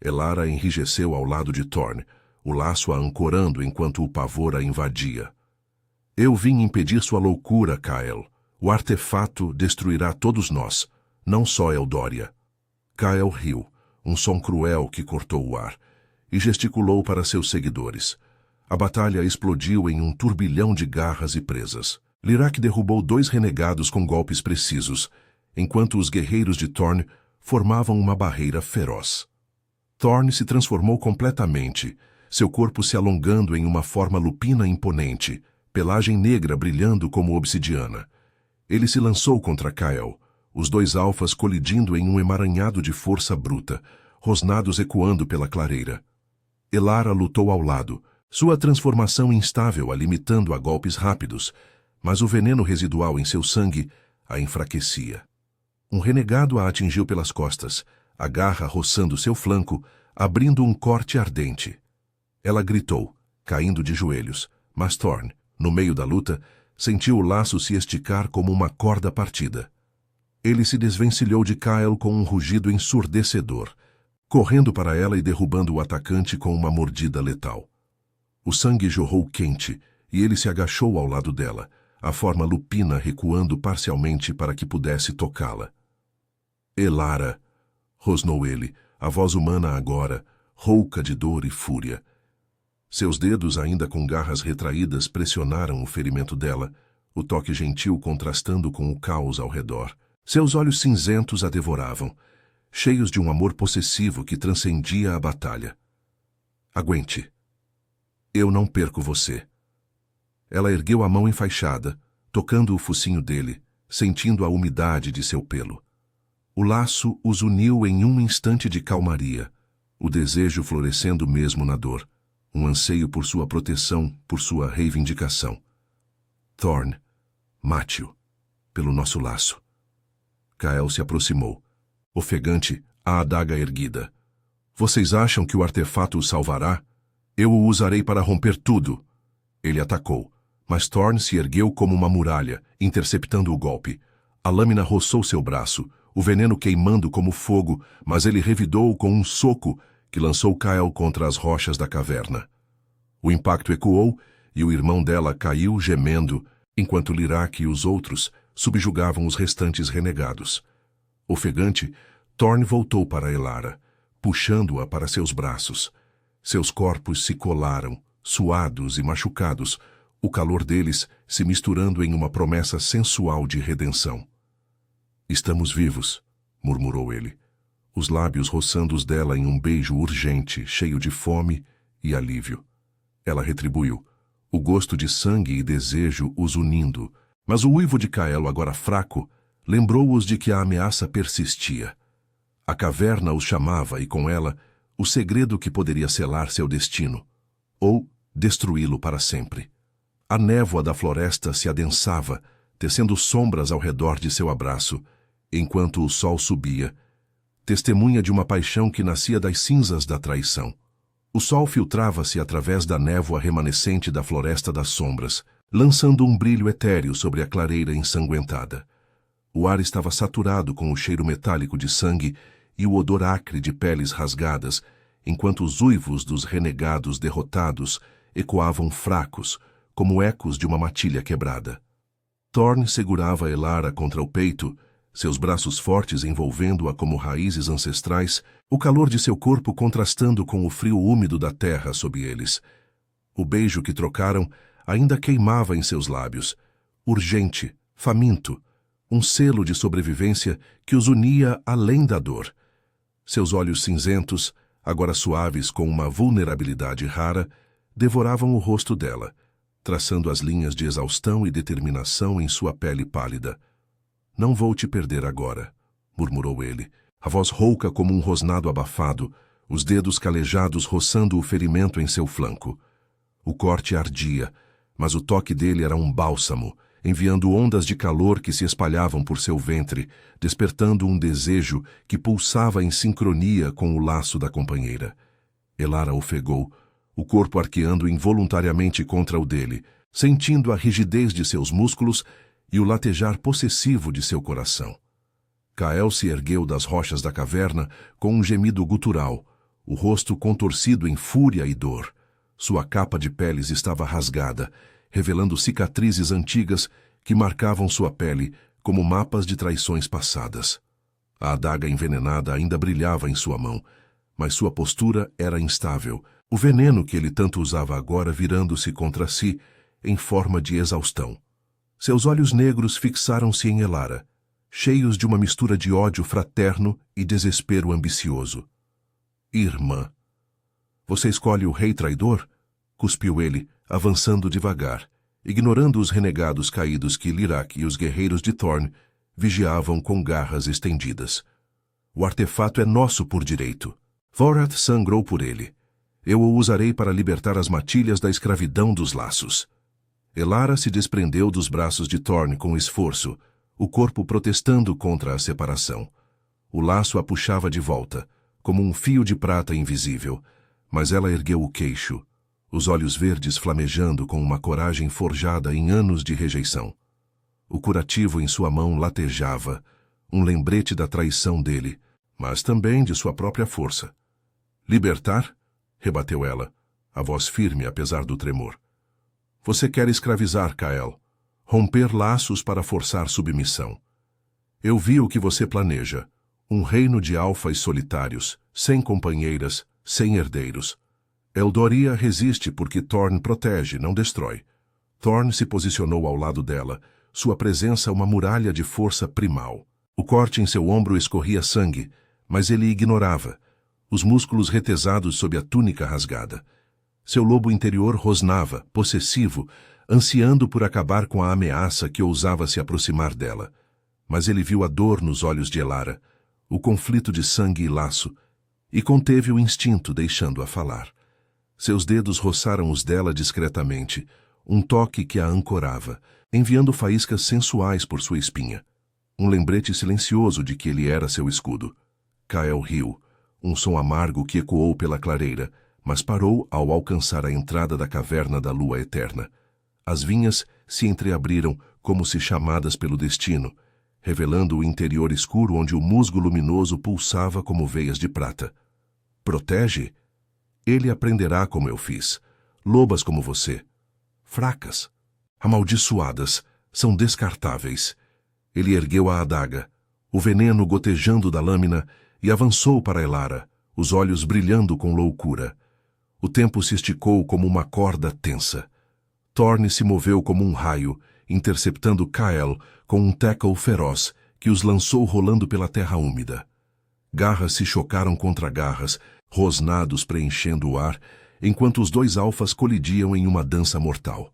A: Elara enrijeceu ao lado de Thorne, o laço a ancorando enquanto o pavor a invadia. Eu vim impedir sua loucura, Kael. O artefato destruirá todos nós, não só Eldória. Kael riu, um som cruel que cortou o ar, e gesticulou para seus seguidores. A batalha explodiu em um turbilhão de garras e presas. Lyrak derrubou 2 renegados com golpes precisos, enquanto os guerreiros de Thorn formavam uma barreira feroz. Thorn se transformou completamente, seu corpo se alongando em uma forma lupina imponente, pelagem negra brilhando como obsidiana. Ele se lançou contra Kael, os 2 alfas colidindo em um emaranhado de força bruta, rosnados ecoando pela clareira. Elara lutou ao lado, sua transformação instável a limitando a golpes rápidos, mas o veneno residual em seu sangue a enfraquecia. Um renegado a atingiu pelas costas, a garra roçando seu flanco, abrindo um corte ardente. Ela gritou, caindo de joelhos, mas Thorn, no meio da luta, sentiu o laço se esticar como uma corda partida. Ele se desvencilhou de Kael com um rugido ensurdecedor, correndo para ela e derrubando o atacante com uma mordida letal. O sangue jorrou quente, e ele se agachou ao lado dela, a forma lupina recuando parcialmente para que pudesse tocá-la. Elara, rosnou ele, a voz humana agora, rouca de dor e fúria. Seus dedos, ainda com garras retraídas, pressionaram o ferimento dela, o toque gentil contrastando com o caos ao redor. Seus olhos cinzentos a devoravam, cheios de um amor possessivo que transcendia a batalha. Aguente. Eu não perco você. Ela ergueu a mão enfaixada, tocando o focinho dele, sentindo a umidade de seu pelo. O laço os uniu em um instante de calmaria, o desejo florescendo mesmo na dor, um anseio por sua proteção, por sua reivindicação. Thorn, mate-o, pelo nosso laço. Kael se aproximou, ofegante, a adaga erguida. Vocês acham que o artefato o salvará? Eu o usarei para romper tudo. Ele atacou, mas Thorn se ergueu como uma muralha, interceptando o golpe. A lâmina roçou seu braço, o veneno queimando como fogo, mas ele revidou com um soco que lançou Kael contra as rochas da caverna. O impacto ecoou e o irmão dela caiu gemendo, enquanto Lyrak e os outros subjugavam os restantes renegados. Ofegante, Thorn voltou para Elara, puxando-a para seus braços. Seus corpos se colaram, suados e machucados, o calor deles se misturando em uma promessa sensual de redenção. Estamos vivos, murmurou ele, os lábios roçando os dela em um beijo urgente, cheio de fome e alívio. Ela retribuiu, o gosto de sangue e desejo os unindo, mas o uivo de Kael, agora fraco, lembrou-os de que a ameaça persistia. A caverna os chamava e, com ela, o segredo que poderia selar seu destino, ou destruí-lo para sempre. A névoa da floresta se adensava, tecendo sombras ao redor de seu abraço, enquanto o sol subia, testemunha de uma paixão que nascia das cinzas da traição. O sol filtrava-se através da névoa remanescente da floresta das sombras, lançando um brilho etéreo sobre a clareira ensanguentada. O ar estava saturado com o cheiro metálico de sangue e o odor acre de peles rasgadas, enquanto os uivos dos renegados derrotados ecoavam fracos, como ecos de uma matilha quebrada. Thorn segurava Elara contra o peito, seus braços fortes envolvendo-a como raízes ancestrais, o calor de seu corpo contrastando com o frio úmido da terra sob eles. O beijo que trocaram ainda queimava em seus lábios, urgente, faminto, um selo de sobrevivência que os unia além da dor. Seus olhos cinzentos, agora suaves com uma vulnerabilidade rara, devoravam o rosto dela, traçando as linhas de exaustão e determinação em sua pele pálida. Não vou te perder agora, murmurou ele, a voz rouca como um rosnado abafado, os dedos calejados roçando o ferimento em seu flanco. O corte ardia, mas o toque dele era um bálsamo, enviando ondas de calor que se espalhavam por seu ventre, despertando um desejo que pulsava em sincronia com o laço da companheira. Elara ofegou, o corpo arqueando involuntariamente contra o dele, sentindo a rigidez de seus músculos e o latejar possessivo de seu coração. Kael se ergueu das rochas da caverna com um gemido gutural, o rosto contorcido em fúria e dor. Sua capa de peles estava rasgada, revelando cicatrizes antigas que marcavam sua pele como mapas de traições passadas. A adaga envenenada ainda brilhava em sua mão, mas sua postura era instável, o veneno que ele tanto usava agora virando-se contra si em forma de exaustão. Seus olhos negros fixaram-se em Elara, cheios de uma mistura de ódio fraterno e desespero ambicioso. Irmã. Você escolhe o rei traidor? Cuspiu ele, avançando devagar, ignorando os renegados caídos que Lyrak e os guerreiros de Thorn vigiavam com garras estendidas. O artefato é nosso por direito. Vorath sangrou por ele. Eu o usarei para libertar as matilhas da escravidão dos laços. Elara se desprendeu dos braços de Thorn com esforço, o corpo protestando contra a separação. O laço a puxava de volta, como um fio de prata invisível, mas ela ergueu o queixo, os olhos verdes flamejando com uma coragem forjada em anos de rejeição. O curativo em sua mão latejava, um lembrete da traição dele, mas também de sua própria força. Libertar? Rebateu ela, a voz firme apesar do tremor. Você quer escravizar, Kael. Romper laços para forçar submissão. Eu vi o que você planeja. Um reino de alfas solitários, sem companheiras, sem herdeiros. Eldoria resiste porque Thorn protege, não destrói. Thorn se posicionou ao lado dela, sua presença uma muralha de força primal. O corte em seu ombro escorria sangue, mas ele ignorava, os músculos retesados sob a túnica rasgada. Seu lobo interior rosnava, possessivo, ansiando por acabar com a ameaça que ousava se aproximar dela. Mas ele viu a dor nos olhos de Elara, o conflito de sangue e laço, e conteve o instinto, deixando-a falar. Seus dedos roçaram os dela discretamente, um toque que a ancorava, enviando faíscas sensuais por sua espinha. Um lembrete silencioso de que ele era seu escudo. Kael riu, um som amargo que ecoou pela clareira, mas parou ao alcançar a entrada da caverna da lua eterna. As vinhas se entreabriram como se chamadas pelo destino, revelando o interior escuro onde o musgo luminoso pulsava como veias de prata. Protege? Ele aprenderá como eu fiz. Lobas como você. Fracas. Amaldiçoadas. São descartáveis. Ele ergueu a adaga, o veneno gotejando da lâmina, e avançou para Elara, os olhos brilhando com loucura. O tempo se esticou como uma corda tensa. Thorn se moveu como um raio, interceptando Kael com um tackle feroz que os lançou rolando pela terra úmida. Garras se chocaram contra garras, rosnados preenchendo o ar, enquanto os dois alfas colidiam em uma dança mortal.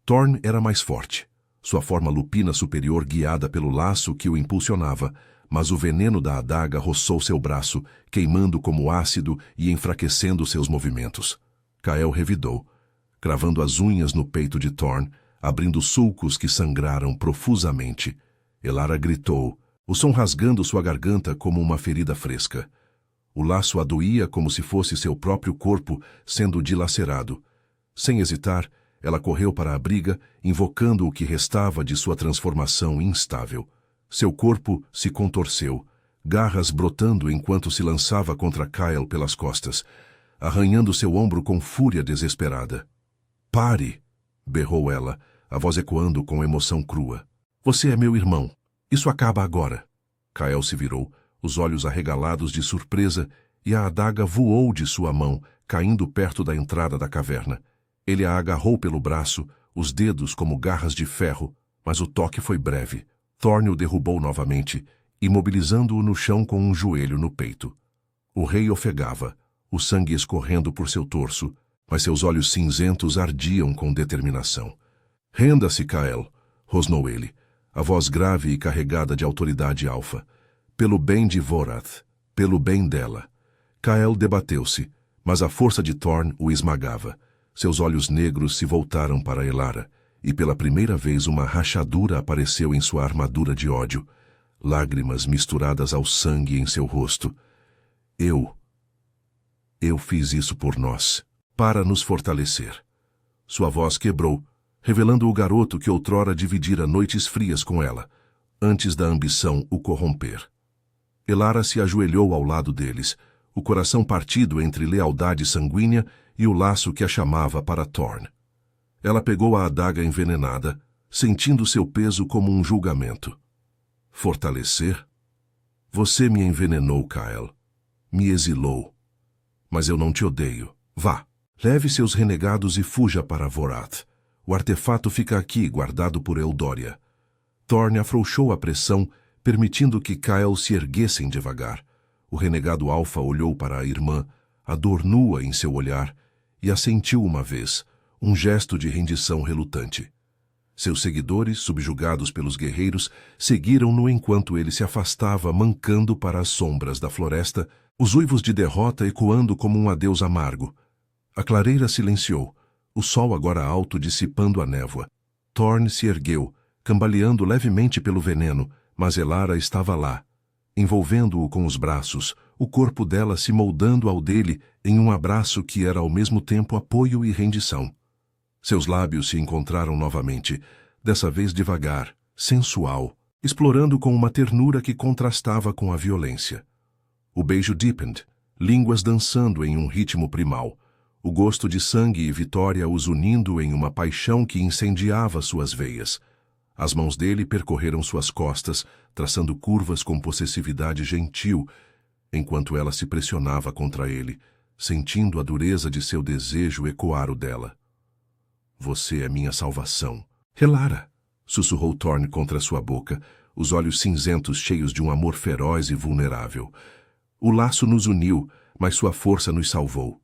A: Thorn era mais forte, sua forma lupina superior guiada pelo laço que o impulsionava, mas o veneno da adaga roçou seu braço, queimando como ácido e enfraquecendo seus movimentos. Kael revidou, cravando as unhas no peito de Thorn, abrindo sulcos que sangraram profusamente. Elara gritou, o som rasgando sua garganta como uma ferida fresca. O laço a doía como se fosse seu próprio corpo sendo dilacerado. Sem hesitar, ela correu para a briga, invocando o que restava de sua transformação instável. Seu corpo se contorceu, garras brotando enquanto se lançava contra Kael pelas costas, arranhando seu ombro com fúria desesperada. Pare! Berrou ela, a voz ecoando com emoção crua. Você é meu irmão. Isso acaba agora. Kael se virou, os olhos arregalados de surpresa, e a adaga voou de sua mão, caindo perto da entrada da caverna. Ele a agarrou pelo braço, os dedos como garras de ferro, mas o toque foi breve. Thorn o derrubou novamente, imobilizando-o no chão com um joelho no peito. O rei ofegava, o sangue escorrendo por seu torso, mas seus olhos cinzentos ardiam com determinação. Renda-se, Kael, rosnou ele, a voz grave e carregada de autoridade alfa. Pelo bem de Vorath, pelo bem dela. Kael debateu-se, mas a força de Thorn o esmagava. Seus olhos negros se voltaram para Elara, e pela primeira vez uma rachadura apareceu em sua armadura de ódio, lágrimas misturadas ao sangue em seu rosto. Eu fiz isso por nós, para nos fortalecer. Sua voz quebrou, revelando o garoto que outrora dividira noites frias com ela, antes da ambição o corromper. Elara se ajoelhou ao lado deles, o coração partido entre lealdade sanguínea e o laço que a chamava para Thorn. Ela pegou a adaga envenenada, sentindo seu peso como um julgamento. Fortalecer? Você me envenenou, Kyle. Me exilou. Mas eu não te odeio. Vá, leve seus renegados e fuja para Vorath. O artefato fica aqui, guardado por Eldória. Thorn afrouxou a pressão, permitindo que Kyle se erguessem devagar. O renegado Alpha olhou para a irmã, a dor nua em seu olhar, e assentiu uma vez, um gesto de rendição relutante. Seus seguidores, subjugados pelos guerreiros, seguiram-no enquanto ele se afastava, mancando para as sombras da floresta, os uivos de derrota ecoando como um adeus amargo. A clareira silenciou, o sol agora alto dissipando a névoa. Thorn se ergueu, cambaleando levemente pelo veneno, mas Elara estava lá, envolvendo-o com os braços, o corpo dela se moldando ao dele em um abraço que era ao mesmo tempo apoio e rendição. Seus lábios se encontraram novamente, dessa vez devagar, sensual, explorando com uma ternura que contrastava com a violência. O beijo deepened, línguas dançando em um ritmo primal, o gosto de sangue e vitória os unindo em uma paixão que incendiava suas veias. As mãos dele percorreram suas costas, traçando curvas com possessividade gentil, enquanto ela se pressionava contra ele, sentindo a dureza de seu desejo ecoar o dela. Você é minha salvação. Elara, sussurrou Thorn contra sua boca, os olhos cinzentos cheios de um amor feroz e vulnerável. O laço nos uniu, mas sua força nos salvou.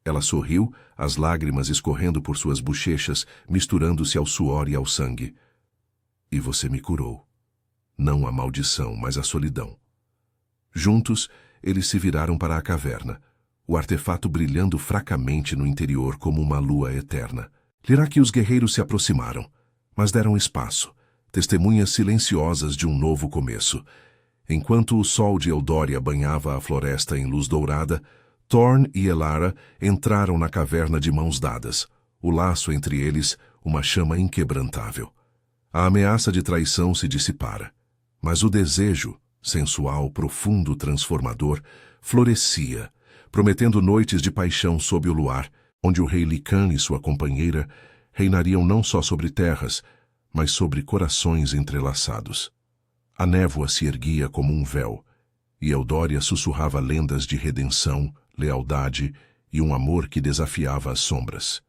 A: Ela sorriu, as lágrimas escorrendo por suas bochechas, misturando-se ao suor e ao sangue. E você me curou. Não a maldição, mas a solidão. Juntos, eles se viraram para a caverna, o artefato brilhando fracamente no interior como uma lua eterna. Lirak e os guerreiros se aproximaram, mas deram espaço, testemunhas silenciosas de um novo começo. Enquanto o sol de Eldória banhava a floresta em luz dourada, Thorn e Elara entraram na caverna de mãos dadas, o laço entre eles uma chama inquebrantável. A ameaça de traição se dissipara, mas o desejo, sensual, profundo, transformador, florescia, prometendo noites de paixão sob o luar, onde o rei Lican e sua companheira reinariam não só sobre terras, mas sobre corações entrelaçados. A névoa se erguia como um véu, e Eldória sussurrava lendas de redenção, lealdade e um amor que desafiava as sombras.